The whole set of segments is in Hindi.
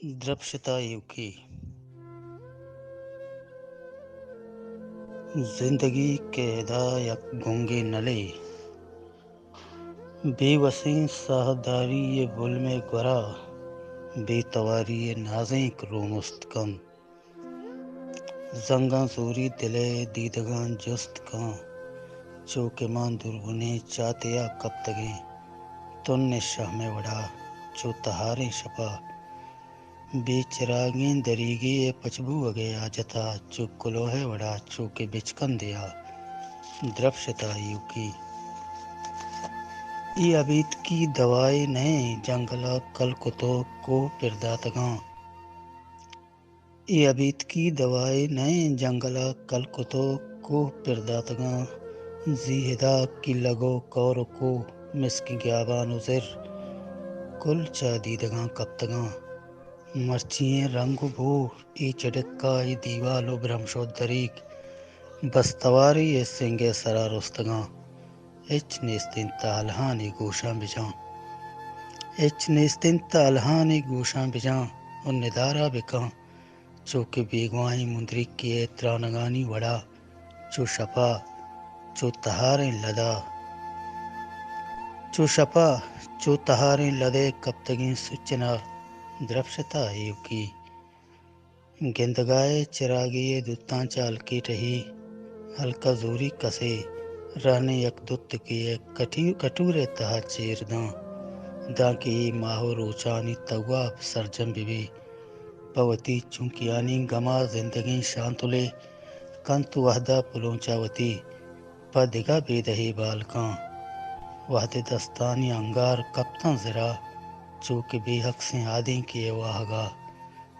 द्रप्शता युकी जिंदगी के हिदायत गूंगे नले बेवसी साहदारी ये बुल में गुरा बेतवारी ये नाज़ें रोमुस्तकम जंगा सूरी दिले दीदगान जुस्त कां चौके मान दुर्गुने चातिया कब तगे तुन्ने शाह में वड़ा चो तहारे छपा बेचिरागें दरीगे ये पचबू अगे आजता चो कुलोहे वड़ा चो के बिचकन दिया द्रप्शता युकी ये अबीत की दवाई नहीं जंगला कल कुतो को पिरदातगा ये अबीत की दवाई नहीं जंगला कल कुतो को पिरदातगा जीहिदा की लगो कौर को मिसकी ग्याबान उजिर कुल चादीदगा कब तगा मर्चिए रंग भू ई चटक्का ई दीवालो ब्रह्मशोदरीक बस्तवारी ये सिंगे सरा रुस्तगा एच नेस्तिन तालहानी गोशा बिजा एच नेस्तिन तालहानी गोशा बिजा और निदारा बिका चौके बेगवाई मुंदरी किए त्रानगानी वड़ा चो शपा चो तहारे लदा चो शपा चो तहारे लदे कब तगी सुचना द्रप्शता युकी गेंदगाए चिरागिए दुत्ता चाल की रही हल्का जोरी कसे रहने यक दुत्त किए कटूरे तहा चीरदा दाकी माहो रोचानी तवा सरजम बिबी पवती चुंकियानी गमा जिंदगी शांतुले कंतु वहदा पुलोचावती पदिगा बेदही बालका वहदे दस्तानी अंगार कप्तां जरा चूके बेहक से आदि किए वाहगा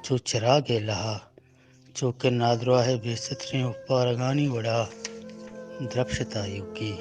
चो चिरागे लहा चूके नादरा है बेसतरे पारगानी वड़ा द्रप्शता युकी